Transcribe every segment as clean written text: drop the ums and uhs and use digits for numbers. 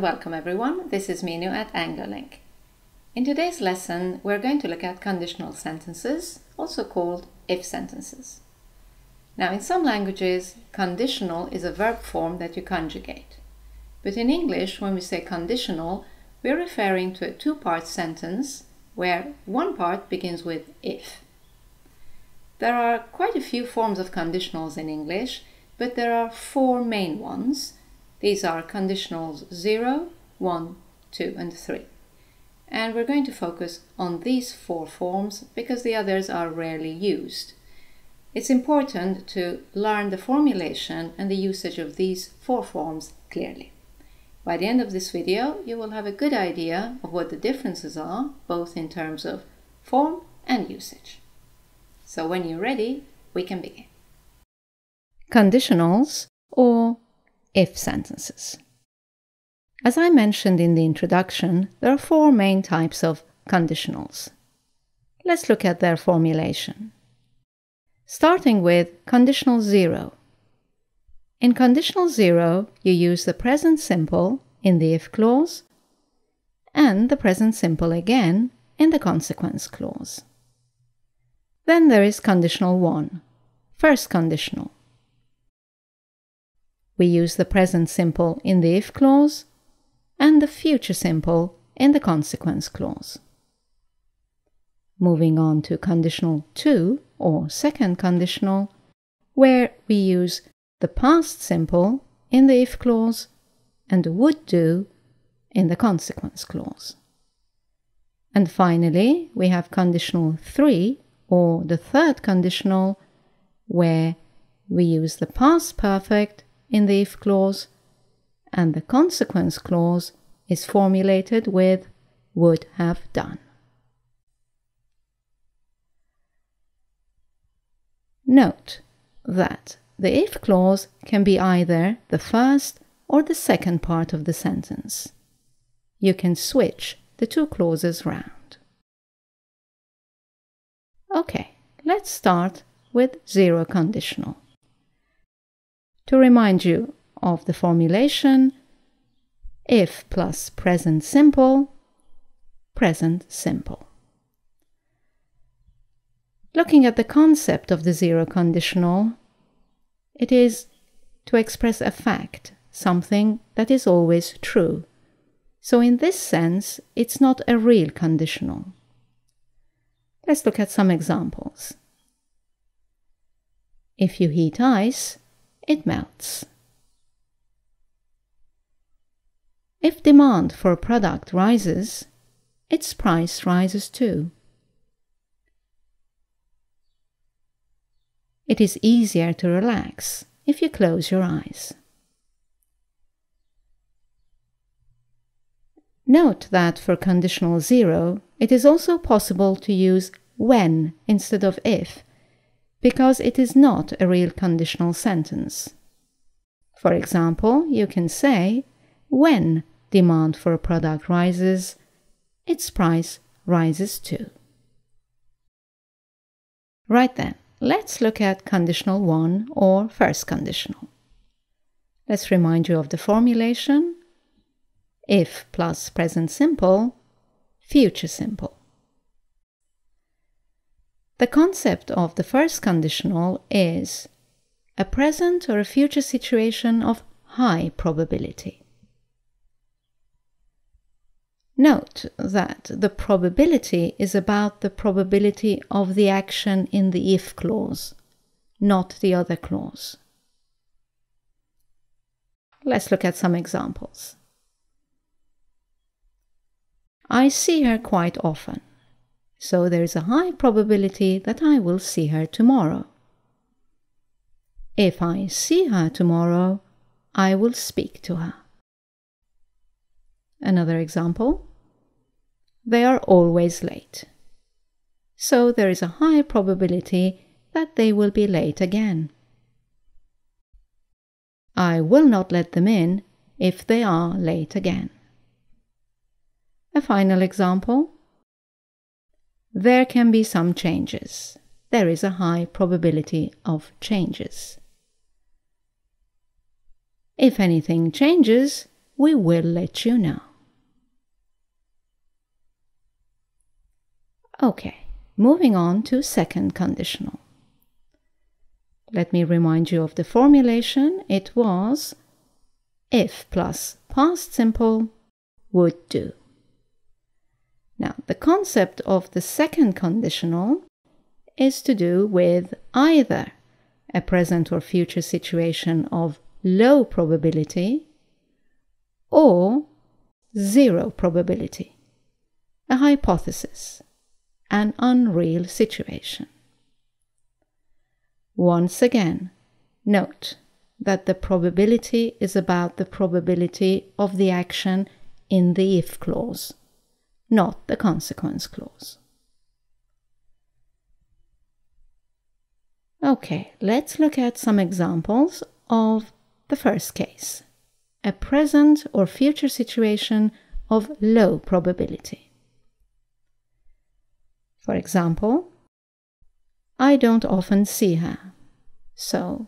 welcome everyone. This is Minu at Anglo-Link. In today's lesson, we're going to look at conditional sentences, also called if sentences. Now, in some languages, conditional is a verb form that you conjugate. But in English, when we say conditional, we're referring to a two-part sentence where one part begins with if. There are quite a few forms of conditionals in English, but there are four main ones. These are conditionals 0, 1, 2, and 3. And we're going to focus on these four forms because the others are rarely used. It's important to learn the formulation and the usage of these four forms clearly. By the end of this video, you will have a good idea of what the differences are, both in terms of form and usage. So when you're ready, we can begin. Conditionals, or if sentences. As I mentioned in the introduction, there are four main types of conditionals. Let's look at their formulation. Starting with conditional 0. In conditional 0, you use the present simple in the if clause and the present simple again in the consequence clause. Then there is conditional 1, first conditional. We use the present simple in the if clause and the future simple in the consequence clause. Moving on to conditional 2, or second conditional, where we use the past simple in the if clause and would do in the consequence clause. And finally, we have conditional 3, or the third conditional, where we use the past perfect in the if clause and the consequence clause is formulated with would have done. Note that the if clause can be either the first or the second part of the sentence. You can switch the two clauses round. Okay, let's start with 0 conditional. To remind you of the formulation, if plus present simple, present simple. Looking at the concept of the 0 conditional, it is to express a fact, something that is always true. So in this sense, it's not a real conditional. Let's look at some examples. If you heat ice, it melts. If demand for a product rises, its price rises too. It is easier to relax if you close your eyes. Note that for conditional 0, it is also possible to use when instead of if, because it is not a real conditional sentence. For example, you can say, when demand for a product rises, its price rises too. Right then, let's look at conditional 1, or first conditional. Let's remind you of the formulation. If plus present simple, future simple. The concept of the first conditional is a present or a future situation of high probability. Note that the probability is about the probability of the action in the if clause, not the other clause. Let's look at some examples. I see her quite often, so there is a high probability that I will see her tomorrow. If I see her tomorrow, I will speak to her. Another example. They are always late, so there is a high probability that they will be late again. I will not let them in if they are late again. A final example. There can be some changes. There is a high probability of changes. If anything changes, we will let you know. Okay, moving on to second conditional. Let me remind you of the formulation. It was if plus past simple would do. Now, the concept of the second conditional is to do with either a present or future situation of low probability or zero probability, a hypothesis, an unreal situation. Once again, note that the probability is about the probability of the action in the if clause, not the consequence clause. Okay, let's look at some examples of the first case, a present or future situation of low probability. For example, I don't often see her, so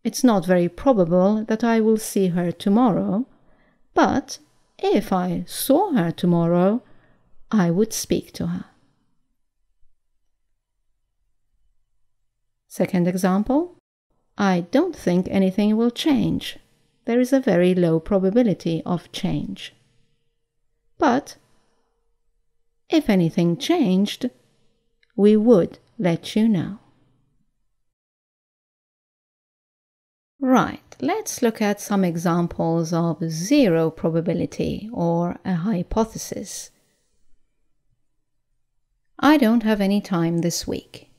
it's not very probable that I will see her tomorrow, but if I saw her tomorrow, I would speak to her. Second example, I don't think anything will change. There is a very low probability of change. But if anything changed, we would let you know. Right, let's look at some examples of zero probability or a hypothesis. I don't have any time this week,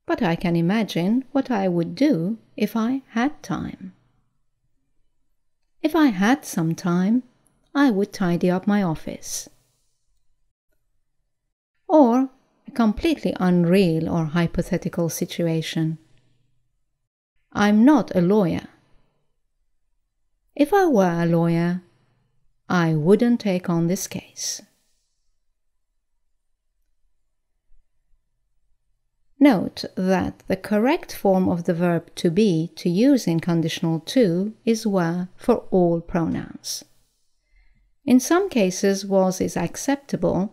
but I can imagine what I would do if I had time. If I had some time, I would tidy up my office. Or a completely unreal or hypothetical situation. I'm not a lawyer. If I were a lawyer, I wouldn't take on this case. Note that the correct form of the verb to be to use in conditional 2 is were for all pronouns. In some cases, was is acceptable,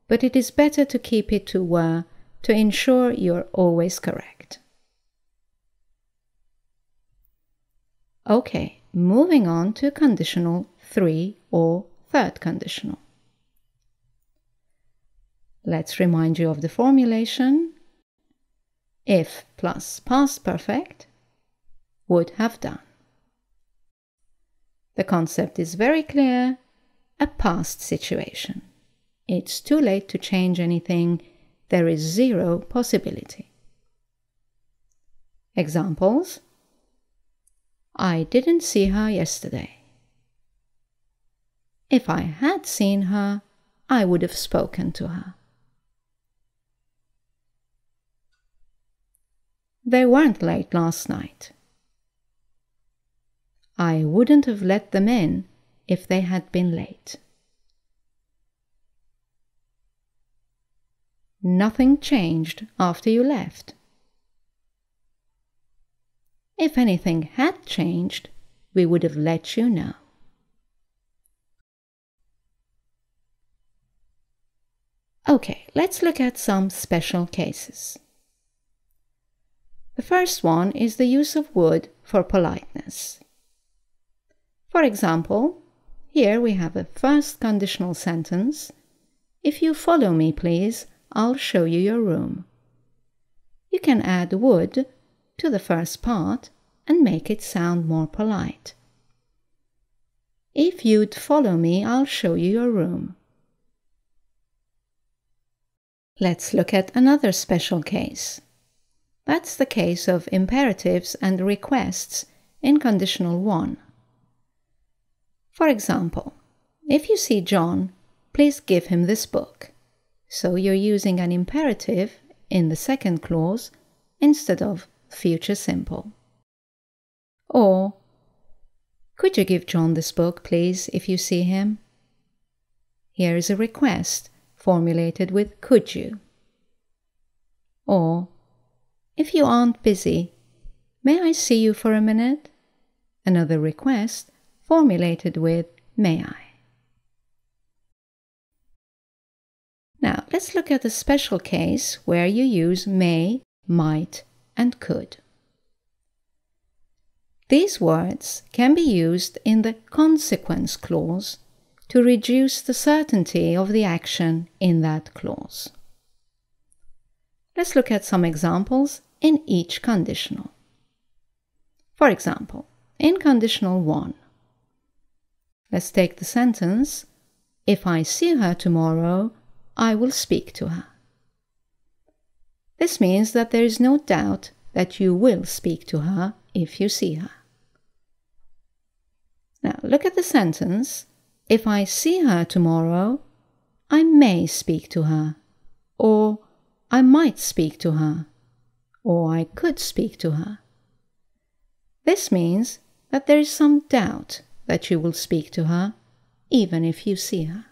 but it is better to keep it to were to ensure you're always correct. Okay, moving on to conditional 3 or third conditional. Let's remind you of the formulation. If plus past perfect would have done. The concept is very clear, a past situation. It's too late to change anything. There is zero possibility. Examples: I didn't see her yesterday. If I had seen her, I would have spoken to her. They weren't late last night. I wouldn't have let them in if they had been late. Nothing changed after you left. If anything had changed, we would have let you know. Okay, let's look at some special cases. The first one is the use of would for politeness. For example, here we have a first conditional sentence. If you follow me, please, I'll show you your room. You can add would to the first part and make it sound more polite. If you'd follow me, I'll show you your room. Let's look at another special case. That's the case of imperatives and requests in conditional 1. For example, if you see John, please give him this book. So you're using an imperative in the second clause instead of future simple. Or, could you give John this book, please, if you see him? Here is a request formulated with could you. Or, if you aren't busy, may I see you for a minute? Another request formulated with may I. Now, let's look at a special case where you use may, might, and could. These words can be used in the consequence clause to reduce the certainty of the action in that clause. Let's look at some examples in each conditional. For example, in conditional 1, let's take the sentence, if I see her tomorrow, I will speak to her. This means that there is no doubt that you will speak to her if you see her. Now look at the sentence, if I see her tomorrow, I may speak to her, or I might speak to her, or I could speak to her. This means that there is some doubt that you will speak to her, even if you see her.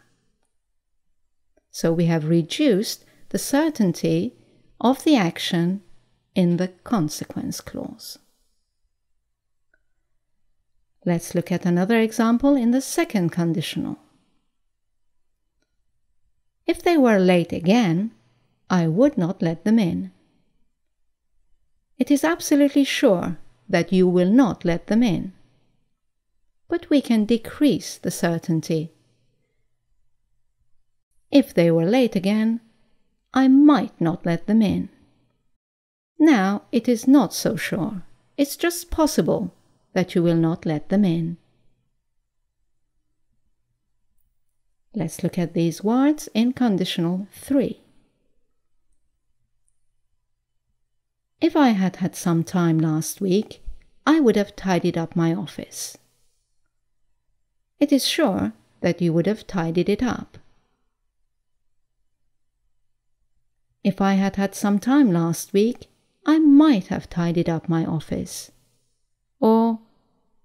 So we have reduced the certainty of the action in the consequence clause. Let's look at another example in the second conditional. If they were late again, I would not let them in. It is absolutely sure that you will not let them in. But we can decrease the certainty. If they were late again, I might not let them in. Now it is not so sure. It's just possible that you will not let them in. Let's look at these words in conditional 3. If I had had some time last week, I would have tidied up my office. It is sure that you would have tidied it up. If I had had some time last week, I might have tidied up my office. Or,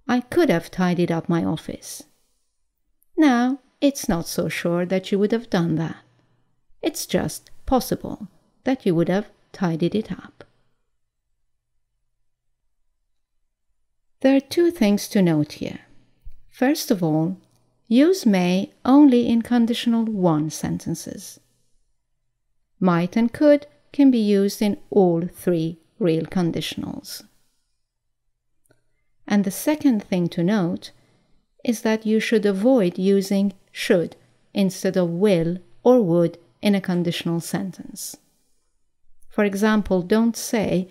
I could have tidied up my office. Now, it's not so sure that you would have done that. It's just possible that you would have tidied it up. There are two things to note here. First of all, use may only in conditional 1 sentences. Might and could can be used in all 3 real conditionals. And the second thing to note is that you should avoid using should instead of will or would in a conditional sentence. For example, don't say,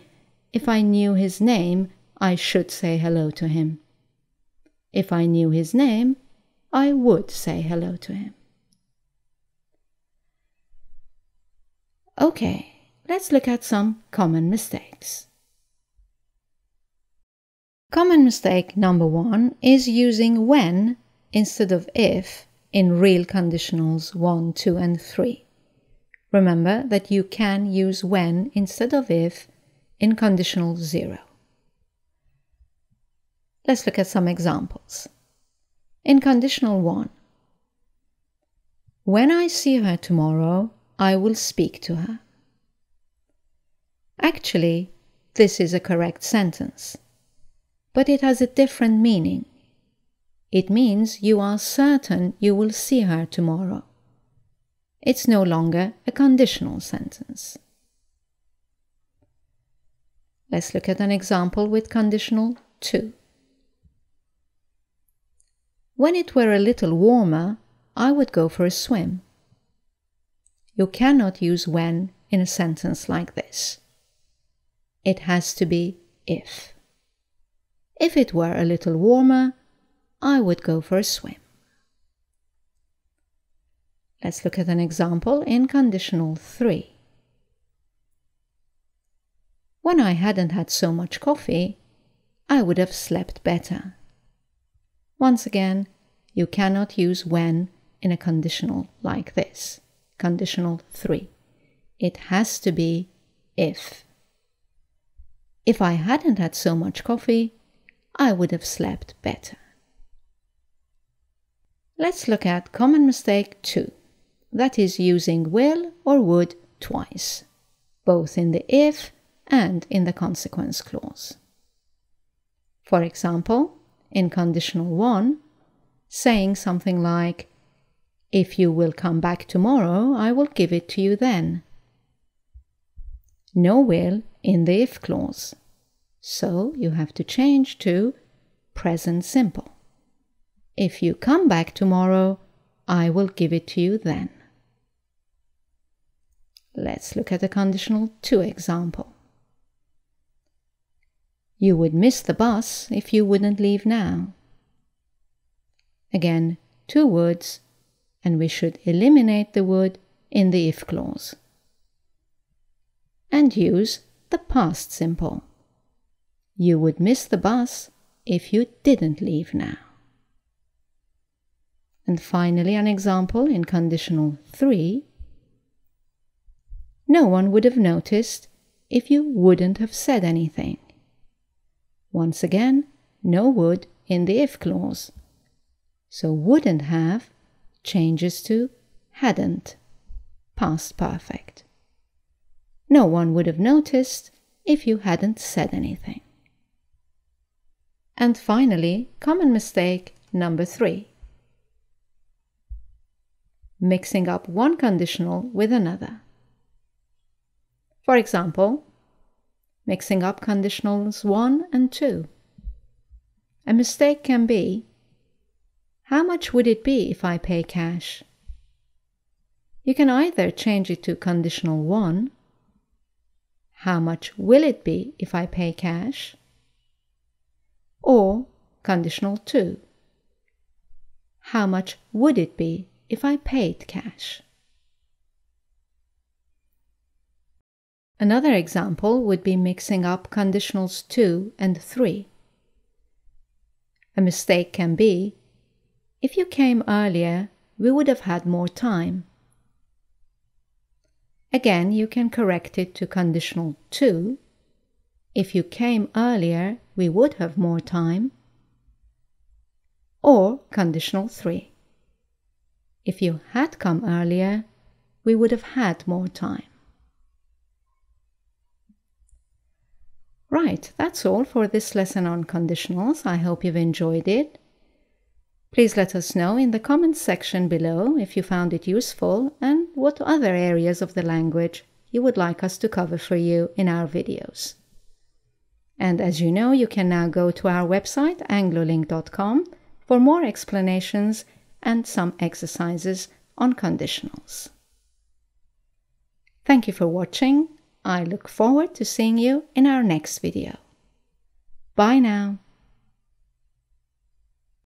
if I knew his name, I should say hello to him. If I knew his name, I would say hello to him. Okay, let's look at some common mistakes. Common mistake number 1 is using when instead of if in real conditionals 1, 2, and 3. Remember that you can use when instead of if in conditional 0. Let's look at some examples. In conditional 1, when I see her tomorrow, I will speak to her. Actually, this is a correct sentence, but it has a different meaning. It means you are certain you will see her tomorrow. It's no longer a conditional sentence. Let's look at an example with conditional 2. When it were a little warmer, I would go for a swim. You cannot use when in a sentence like this. It has to be if. If it were a little warmer, I would go for a swim. Let's look at an example in conditional 3. When I hadn't had so much coffee, I would have slept better. Once again, you cannot use when in a conditional like this. Conditional 3. It has to be if. If I hadn't had so much coffee, I would have slept better. Let's look at common mistake 2. That is using will or would twice, both in the if and in the consequence clause. For example, in conditional 1, saying something like, "If you will come back tomorrow, I will give it to you then." No will in the if clause, so you have to change to present simple. If you come back tomorrow, I will give it to you then. Let's look at a conditional to example. You would miss the bus if you wouldn't leave now. Again, two woulds, and we should eliminate the would in the if clause. And use the past simple. You would miss the bus if you didn't leave now. And finally, an example in conditional 3. No one would have noticed if you wouldn't have said anything. Once again, no would in the if clause. So wouldn't have changes to hadn't, past perfect. No one would have noticed if you hadn't said anything. And finally, common mistake number 3. Mixing up one conditional with another. For example, mixing up conditionals 1 and 2. A mistake can be, how much would it be if I pay cash? You can either change it to conditional 1, how much will it be if I pay cash? Or conditional 2, how much would it be if I paid cash? Another example would be mixing up conditionals 2 and 3. A mistake can be, if you came earlier, we would have had more time. Again, you can correct it to conditional 2. If you came earlier, we would have more time. Or conditional 3. If you had come earlier, we would have had more time. Right, that's all for this lesson on conditionals. I hope you've enjoyed it. Please let us know in the comments section below if you found it useful and what other areas of the language you would like us to cover for you in our videos. And as you know, you can now go to our website, Anglo-Link.com, for more explanations and some exercises on conditionals. Thank you for watching. I look forward to seeing you in our next video. Bye now.